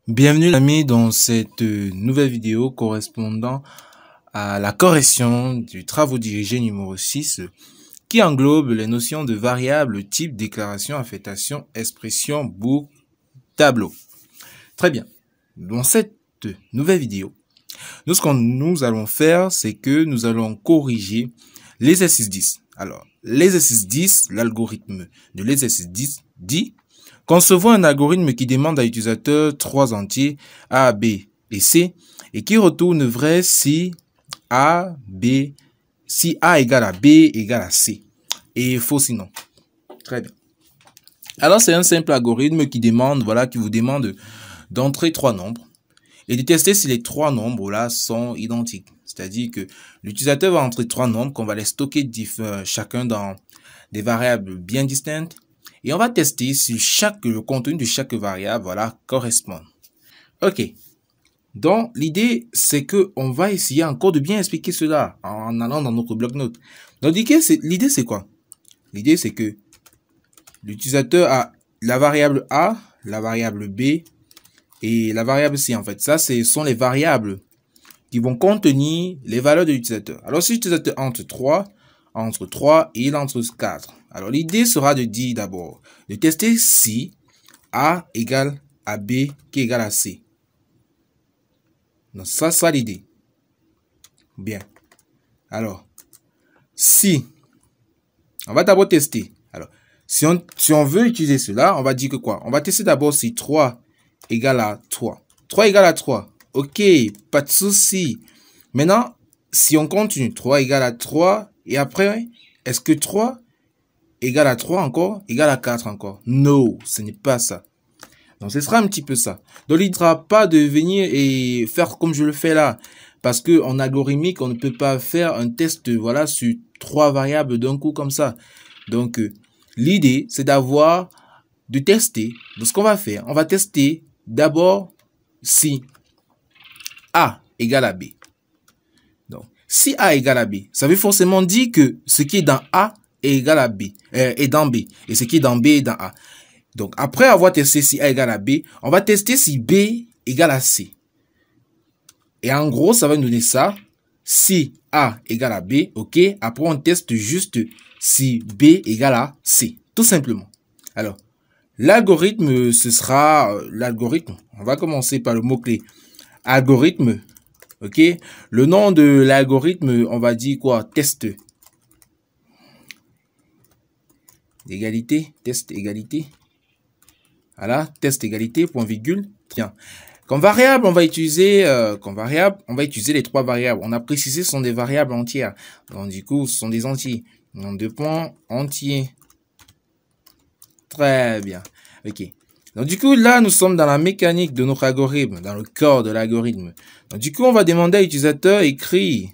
Bienvenue les amis dans cette nouvelle vidéo correspondant à la correction du travaux dirigé numéro 6 qui englobe les notions de variables, type, déclaration, affectation, expression, boucle, tableau. Très bien. Dans cette nouvelle vidéo, ce que nous allons faire, c'est que nous allons corriger l'exercice 10. Alors, l'exercice 10, l'algorithme de l'exercice 10 dit: concevons un algorithme qui demande à l'utilisateur 3 entiers A, B et C et qui retourne vrai si A égale à B égale à C et faux sinon. Très bien. Alors, c'est un simple algorithme qui vous demande d'entrer 3 nombres et de tester si les 3 nombres-là sont identiques. C'est-à-dire que l'utilisateur va entrer 3 nombres qu'on va les stocker chacun dans des variables bien distinctes. Et on va tester si le contenu de chaque variable, correspond. Ok. Donc, l'idée, c'est que on va essayer encore de bien expliquer cela en allant dans notre bloc-notes. Donc, l'idée, c'est quoi? L'idée, c'est que l'utilisateur a la variable A, la variable B et la variable C, en fait. Ça, ce sont les variables qui vont contenir les valeurs de l'utilisateur. Alors, si l'utilisateur entre 3 et il entre 4. Alors, l'idée sera de dire d'abord, de tester si A égale à B qui égale à C. Donc, ça sera l'idée. Bien. Alors, si, on va d'abord tester. Alors, si on veut utiliser cela, on va dire que quoi? On va tester d'abord si 3 égale à 3. 3 égale à 3. Ok, pas de souci. Maintenant, si on continue, 3 égale à 3, et après, est-ce que 3 égale à 3 encore, égale à 4 encore? Non, ce n'est pas ça. Donc, ce sera un petit peu ça. Donc, il ne sera pas de venir et faire comme je le fais là. Parce que en algorithmique, on ne peut pas faire un test, sur 3 variables d'un coup comme ça. Donc, l'idée, c'est de tester. Donc, ce qu'on va faire, on va tester d'abord si A égale à B. Donc, si A égale à B, ça veut forcément dire que ce qui est dans A est égal à B, est dans B, et ce qui est dans B est dans A. Donc, après avoir testé si A égale à B, on va tester si B égale à C. Et en gros, ça va nous donner ça. Si A égale à B, ok. Après, on teste juste si B égale à C. Tout simplement. Alors, l'algorithme, ce sera l'algorithme. On va commencer par le mot-clé algorithme. Ok. Le nom de l'algorithme, on va dire quoi? Test d'égalité. Test égalité. Voilà, test égalité, point virgule. Tiens. Comme variable, on va utiliser les 3 variables. On a précisé ce sont des variables entières. Donc, du coup, ce sont des entiers. Donc, 2 points entiers. Très bien. Ok. Donc, du coup, là, nous sommes dans la mécanique de notre algorithme, dans le corps de l'algorithme. Donc, du coup, on va demander à l'utilisateur écrit.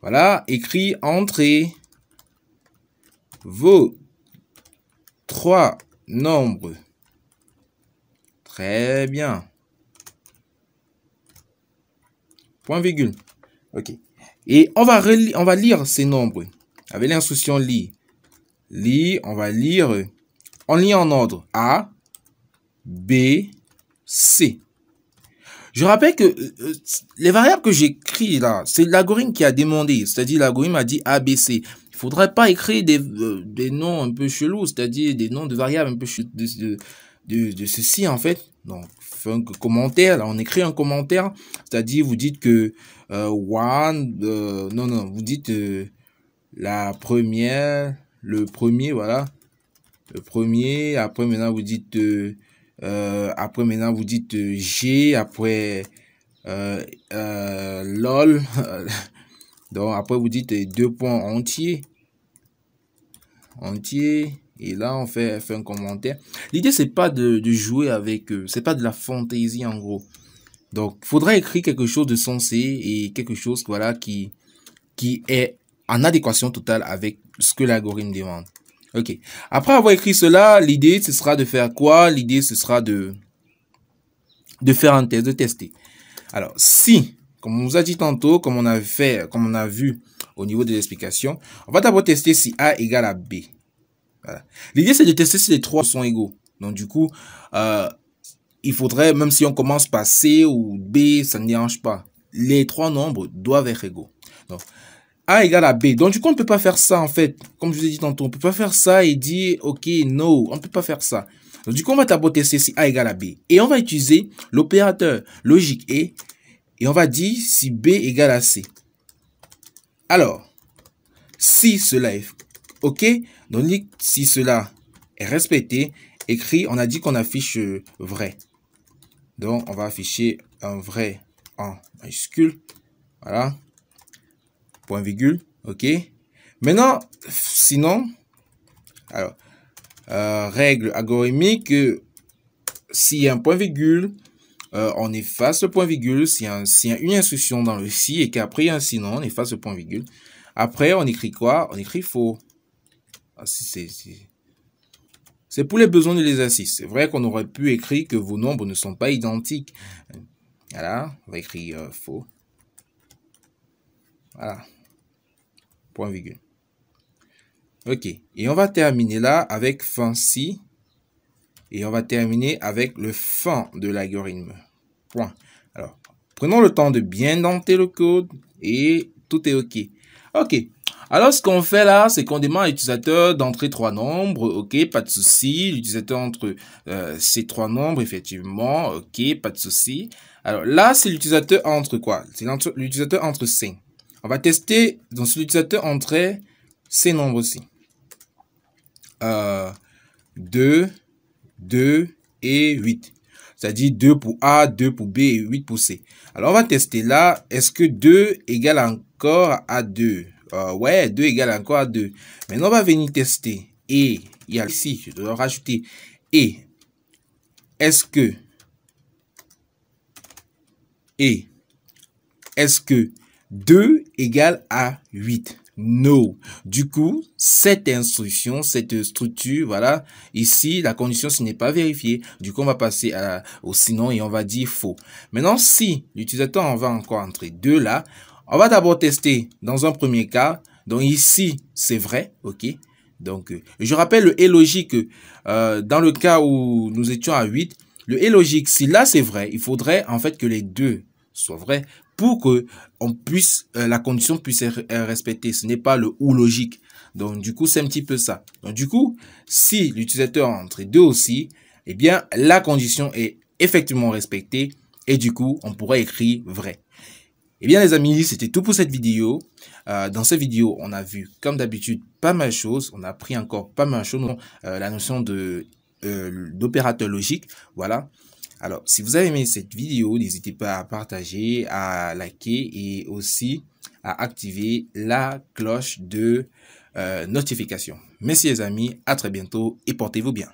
Voilà, écrit entrez vos 3 nombres. Très bien. Point virgule. Ok. Et on va lire ces nombres. Avec l'instruction lire. Lire, on va lire. On lit en ordre. A, B, C. Je rappelle que les variables que j'écris là, c'est l'algorithme qui a demandé. C'est-à-dire l'algorithme a dit A, B, C. Il faudrait pas écrire des noms un peu chelous, c'est-à-dire des noms de variables un peu chelous de ceci en fait. Donc, un commentaire, là, on écrit un commentaire, c'est-à-dire vous dites que vous dites la première, le premier, voilà, le premier. Après maintenant vous dites G, après lol. Donc après vous dites 2 points entiers. Et là, on fait un commentaire. L'idée, c'est pas de jouer avec c'est pas de la fantaisie, en gros. Donc, il faudra écrire quelque chose de sensé et quelque chose, qui est en adéquation totale avec ce que l'algorithme demande. Ok. Après avoir écrit cela, l'idée, ce sera de faire quoi? L'idée, ce sera de faire un test, de tester. Alors, si, comme on nous a dit tantôt, comme on a vu au niveau de l'explication, on va d'abord tester si A égale à B. Voilà. L'idée, c'est de tester si les 3 sont égaux. Donc du coup, il faudrait, même si on commence par C ou B, ça ne dérange pas. Les trois nombres doivent être égaux. Donc, A égale à B. Donc, du coup, on ne peut pas faire ça, en fait. Comme je vous ai dit tantôt, on ne peut pas faire ça et dire, OK, no, on ne peut pas faire ça. Donc, du coup, on va d'abord tester si A égale à B. Et on va utiliser l'opérateur logique et on va dire si B égale à C. Alors, si cela est OK, donc si cela est respecté, écrit, on a dit qu'on affiche vrai. Donc, on va afficher un vrai en majuscule. Voilà. Point virgule. OK. Maintenant, sinon, alors, règle algorithmique, s'il y a un point virgule, on efface le point virgule. S'il y a une instruction dans le si et qu'après il y a un sinon, on efface le point virgule. Après, on écrit quoi? On écrit faux. C'est pour les besoins de l'exercice. C'est vrai qu'on aurait pu écrire que vos nombres ne sont pas identiques. Voilà, on va écrire faux. Voilà. Point virgule. OK. Et on va terminer là avec fin si. Et on va terminer avec le fin de l'algorithme. Point. Alors, prenons le temps de bien indenter le code et tout est OK. OK. Alors, ce qu'on fait là, c'est qu'on demande à l'utilisateur d'entrer trois nombres. OK, pas de souci. L'utilisateur entre ces trois nombres, effectivement. OK, pas de souci. Alors là, c'est l'utilisateur entre quoi? C'est l'utilisateur entre 5. On va tester, donc si l'utilisateur entrait ces nombres-ci. 2, 2 et 8. C'est-à-dire 2 pour A, 2 pour B et 8 pour C. Alors, on va tester là. Est-ce que 2 égale encore à 2? Ouais, 2 égale encore à 2. Maintenant, on va venir tester. Et, il y a ici, je dois rajouter. Et, est-ce que 2 égale à 8? No. Du coup, cette instruction, cette structure, voilà, ici, la condition, ce n'est pas vérifié. Du coup, on va passer au sinon et on va dire faux. Maintenant, si l'utilisateur en va encore entrer 2 là, on va d'abord tester dans un premier cas. Donc ici, c'est vrai, OK. Donc, je rappelle le et logique, dans le cas où nous étions à 8, le et logique, si là c'est vrai, il faudrait en fait que les deux soient vrais pour que on puisse, la condition puisse être respectée. Ce n'est pas le ou logique. Donc, du coup, c'est un petit peu ça. Donc, du coup, si l'utilisateur entre 2 aussi, eh bien, la condition est effectivement respectée et du coup, on pourrait écrire vrai. Eh bien, les amis, c'était tout pour cette vidéo. Dans cette vidéo, on a vu, comme d'habitude, pas mal de choses. On a appris encore pas mal de choses. La notion d'opérateur logique. Voilà. Alors, si vous avez aimé cette vidéo, n'hésitez pas à partager, à liker et aussi à activer la cloche de notification. Merci les amis, à très bientôt et portez-vous bien.